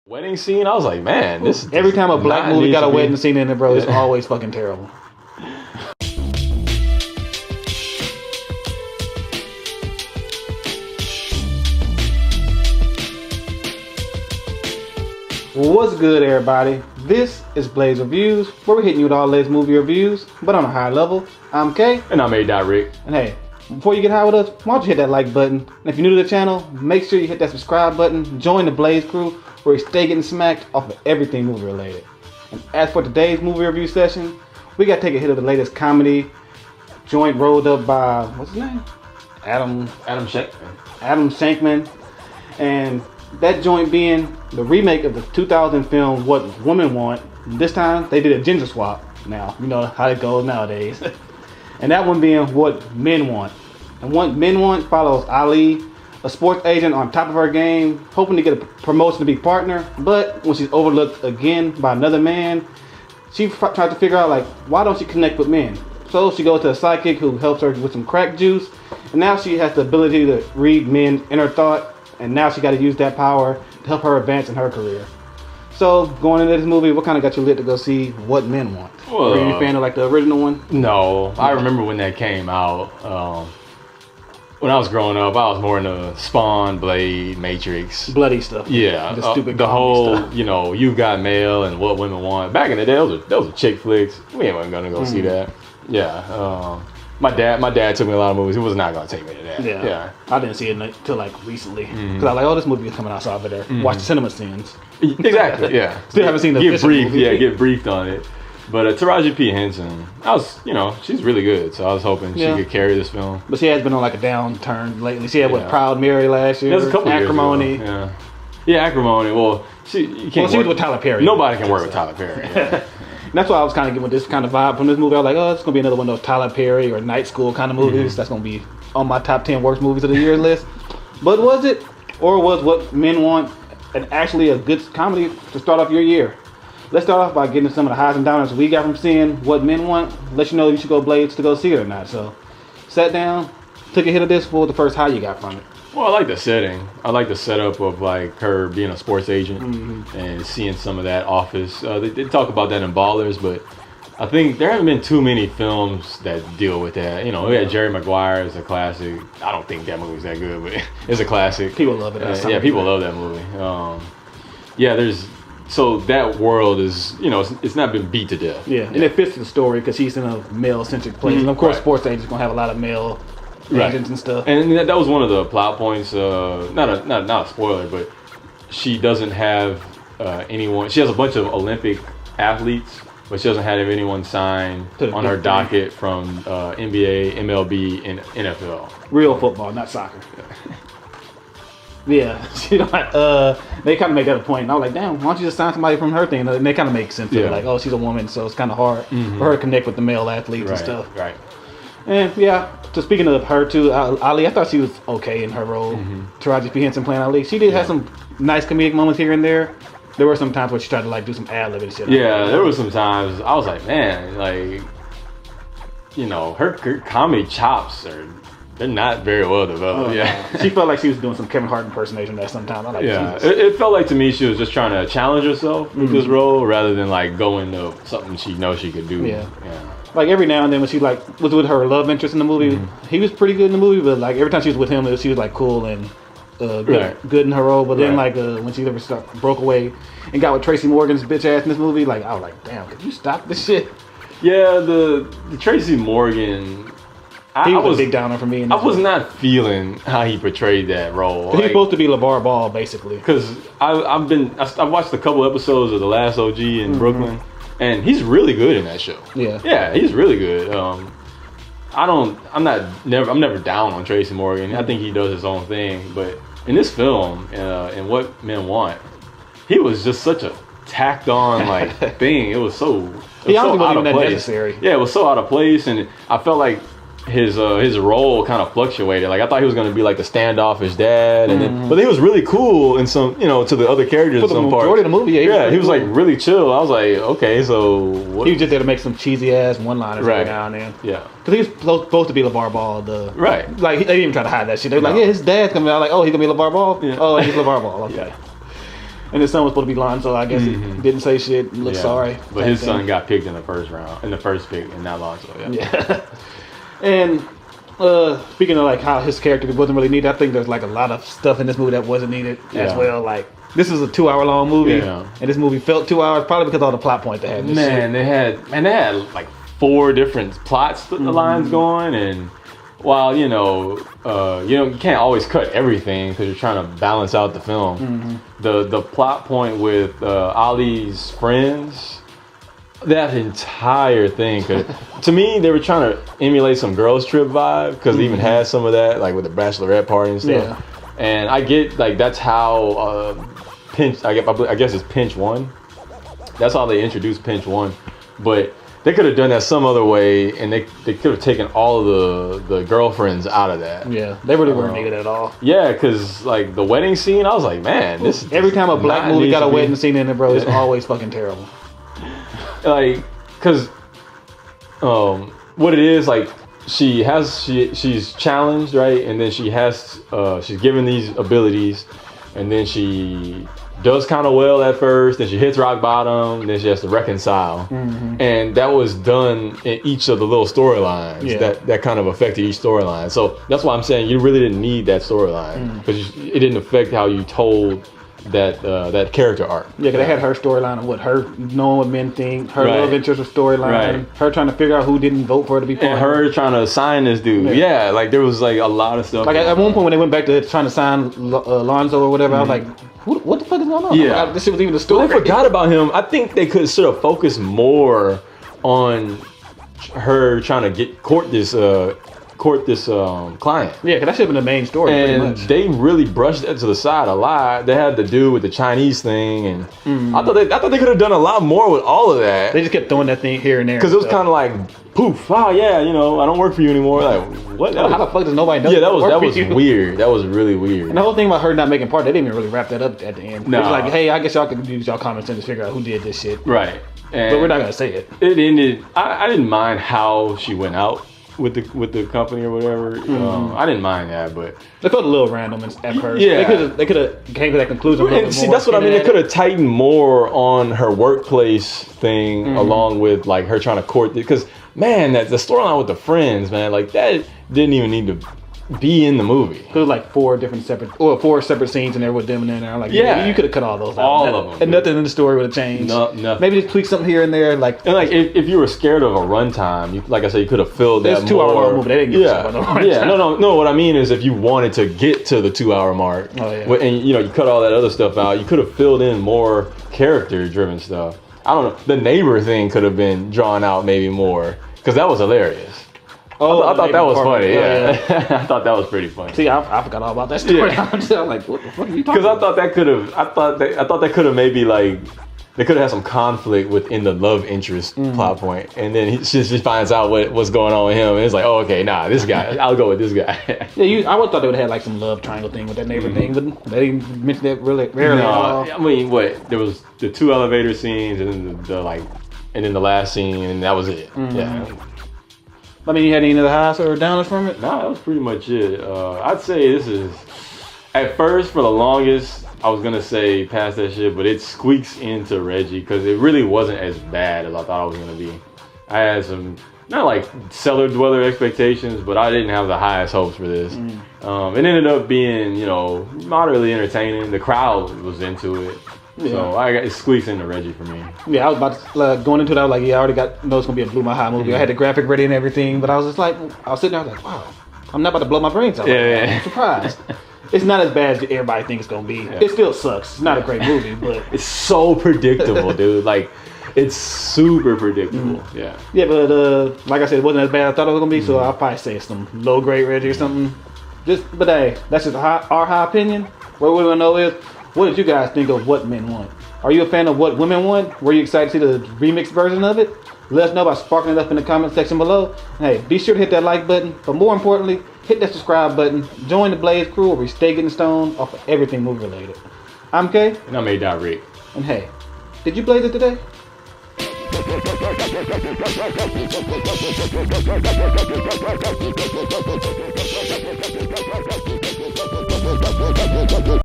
Wedding scene, I was like, man, this every time a black movie got a wedding scene in it, bro, it's Yeah. always fucking terrible. What's good, everybody? This is Blaze Reviews, where we're hitting you with all the latest movie reviews, but on a high level. I'm Kay. And I'm A.Rick. And hey, before you get high with us, why don't you hit that like button? And if you're new to the channel, make sure you hit that subscribe button. Join the Blaze crew, where we stay getting smacked off of everything movie related. And as for today's movie review session, we got to take a hit of the latest comedy joint rolled up by, what's his name? Adam Shankman. And that joint being the remake of the 2000 film What Women Want. This time they did a gender swap. Now, you know how it goes nowadays. And that one being What Men Want. And What Men Want follows Ali, a sports agent on top of her game, hoping to get a promotion to be partner. But when she's overlooked again by another man, she tries to figure out, like, why don't she connect with men? So she goes to a psychic who helps her with some crack juice. And now she has the ability to read men's inner thought. And now she got to use that power to help her advance in her career. So, going into this movie, what kind of got you lit to go see What Men Want? Well, Were you a fan of like the original one? No, I remember when that came out. When I was growing up, I was more into Spawn, Blade, Matrix. Bloody stuff. Yeah, The stupid the whole, stuff. you know, You've Got Mail and What Women Want. Back in the day, those were chick flicks. We ain't gonna go see that. Yeah. My dad took me to a lot of movies. He was not gonna take me to that. Yeah. I didn't see it until like recently. Because I was like, oh, this movie is coming out, so I better watch the cinema scenes. Exactly. Yeah. Still haven't seen the get official briefed. movie. Yeah, get briefed on it. But Taraji P. Henson, she's really good. So I was hoping she could carry this film. But she has been on like a downturn lately. She had Yeah. Proud Mary last year. There's a couple Acrimony. years ago. Yeah, Acrimony. Well, you can't. She was with Tyler Perry. Nobody can work with Tyler Perry. Yeah. And that's why I was kind of getting with this kind of vibe from this movie. I was like, oh, it's going to be another one of those Tyler Perry or Night School kind of movies. That's going to be on my top 10 worst movies of the year list. But was it? Or was What Men Want actually a good comedy to start off your year? Let's start off by getting some of the highs and downers we got from seeing What Men Want. Let you know you should go Blades to go see it or not. So, sat down, took a hit of this. What was the first high you got from it? Well, I like the setting. I like the setup of like her being a sports agent and seeing some of that office. They did talk about that in Ballers, but I think there haven't been too many films that deal with that. You know, we had Jerry Maguire as a classic. I don't think that movie's that good, but it's a classic. People love it. Yeah, people love that movie. So that world is, it's not been beat to death. Yeah, and it fits the story because she's in a male-centric place. And of course, sports agents going to have a lot of male agents and stuff. And that was one of the plot points. Not a spoiler, but she doesn't have anyone. She has a bunch of Olympic athletes, but she doesn't have anyone signed on her docket from NBA, MLB, and NFL. Real football, not soccer. Yeah, they kind of make that a point. And I was like, damn, why don't you just sign somebody from her thing? And they kind of make sense. Like, oh, she's a woman, so it's kind of hard for her to connect with the male athletes and stuff. Right. And yeah, so speaking of her too, Ali, I thought she was okay in her role. Taraji P. Henson playing Ali. She did have some nice comedic moments here and there. There were some times where she tried to like do some ad-lib and shit. Yeah, there were some times I was like, man, like, her comedy chops they're not very well developed. She felt like she was doing some Kevin Hart impersonation at some time. I like it felt like to me she was just trying to challenge herself with this role rather than like go into something she knows she could do. Yeah. Like every now and then when she like was with her love interest in the movie, he was pretty good in the movie. But like every time she was with him, she was like cool and good in her role. But then like when she broke away and got with Tracy Morgan's bitch ass in this movie, like I was like, damn, could you stop this shit? Yeah, the Tracy Morgan. He was a big downer for me. I was not feeling how he portrayed that role. He's supposed to be LeVar Ball, basically. Because I've watched a couple episodes of The Last OG in Brooklyn, and he's really good in that show. Yeah, he's really good. I'm never down on Tracy Morgan. I think he does his own thing, but in this film, in What Men Want, he was just such a tacked on like thing. It was so out of place. Necessary. Yeah, it was so out of place, and I felt like his role kind of fluctuated. Like I thought he was going to be like the standoffish dad, and but he was really cool in some, to the other characters. For the majority of the movie, he was like really chill. I was like, okay, so what? He was just there to make some cheesy ass one-liners every now and then. Yeah, because he was supposed to be LeVar Ball. Like they didn't even try to hide that shit. They were like, yeah, his dad's coming out. Like, oh, he's gonna be LeVar Ball. Yeah. Oh, he's LeVar Ball. Okay. And his son was supposed to be Lonzo. I guess it didn't say shit. Looked sorry. But his son got picked in the first round, in the first pick, and not Lonzo. Yeah. And speaking of like how his character wasn't really needed, I think there's like a lot of stuff in this movie that wasn't needed as well. Like this is a 2-hour-long movie, and this movie felt 2 hours probably because of all the plot points they had. They had like 4 different plots lines going, and while you can't always cut everything because you're trying to balance out the film. The plot point with Ali's friends, that entire thing, to me they were trying to emulate some girls trip vibe because they even had some of that, like with the bachelorette party and stuff. Yeah. And I get like that's how Pinch. I guess it's Pinch 1. That's how they introduced Pinch 1, but they could have done that some other way, and they could have taken all of the girlfriends out of that. Yeah, they really weren't needed at all. Yeah, because like the wedding scene, I was like, man, this every time a black movie got a wedding scene in it, bro, it's always fucking terrible. Like, because what it is, like, she's challenged, right, and then she's given these abilities, and then she does kind of well at first, then she hits rock bottom, and then she has to reconcile. And that was done in each of the little storylines that kind of affected each storyline. So that's why I'm saying you really didn't need that storyline because it didn't affect how you told that character arc. Yeah, because they had her storyline of what her knowing what men think, her love interest storyline, her trying to figure out who didn't vote for her to be part and her trying to sign this dude. Yeah, like there was like a lot of stuff. Like at one point when they went back to trying to sign Lonzo or whatever, I was like, what the fuck is going on? Yeah, this shit was even the story. Well, they forgot about him. I think they could sort of focus more on her trying to court this client. Yeah, because that should have been the main story. And they really brushed that to the side a lot. They had to do with the Chinese thing, and I thought they could have done a lot more with all of that. They just kept throwing that thing here and there. Because it was kind of like poof. Oh yeah, I don't work for you anymore. Like what? How the fuck does nobody know? Yeah, that was weird. That was really weird. And the whole thing about her not making part, they didn't even really wrap that up at the end. No. It was like, hey, I guess y'all can use y'all common sense to figure out who did this shit. Right. And but we're not gonna say it. It ended. I didn't mind how she went out with the company or whatever. I didn't mind that, but they felt a little random at first. Yeah, they could have came to that conclusion. And see, that's what I mean. They could have tightened more on her workplace thing, along with like her trying to court it. Because man, the storyline with the friends, man, like that didn't even need to be in the movie. It was like 4 separate scenes in there with them, and then I'm like, yeah, you could have cut all those out. All of them. And nothing in the story would have changed. Nothing. Maybe just tweak something here and there, like. And like if you were scared of a runtime, like I said, you could have filled that. It's a 2-hour movie. They didn't give a shit about no runtime. Yeah, no. What I mean is, if you wanted to get to the 2-hour mark, and you cut all that other stuff out, you could have filled in more character-driven stuff. I don't know. The neighbor thing could have been drawn out maybe more because that was hilarious. Oh, I thought that was funny. Yeah. I thought that was pretty funny. See, I forgot all about that story. Yeah. I'm like, what the fuck are you talking about? Because I thought that could have maybe like they could have had some conflict within the love interest plot point, and then she finds out what's going on with him, and it's like, oh, okay, nah, this guy, I'll go with this guy. Yeah, I would thought they would have had like some love triangle thing with that neighbor thing, but they didn't mention that really rarely. No, I mean, there was the 2 elevator scenes, and then the last scene, and that was it. Yeah. I mean, you had any other highs or downers from it? Nah, that was pretty much it. I'd say this is, at first, for the longest, I was going to say past that shit, but it squeaks into Reggie because it really wasn't as bad as I thought it was going to be. I had some, not like cellar dweller expectations, but I didn't have the highest hopes for this. It ended up being, moderately entertaining. The crowd was into it. Yeah. So it squeaks into Reggie for me. Yeah, I was about to, going into it, I was like, I already know it's going to be a Blew My High movie. I had the graphic ready and everything, but I was just like, I was sitting there, I was like, wow, I'm not about to blow my brains out. I'm surprised. It's not as bad as everybody thinks it's going to be. Yeah. It still sucks. It's not a great movie, but... It's so predictable, dude. Like, it's super predictable. Yeah. Yeah, but like I said, it wasn't as bad as I thought it was going to be, so I'll probably say some low-grade Reggie or something. But hey, that's just our high opinion. What we want to know is, what did you guys think of What Men Want? Are you a fan of What Women Want? Were you excited to see the remix version of it? Let us know by sparking it up in the comment section below. Hey, be sure to hit that like button, but more importantly, hit that subscribe button. Join the Blaze crew where we stay getting stoned off of everything movie related. I'm Kay. And I'm A.Rick. And hey, did you blaze it today?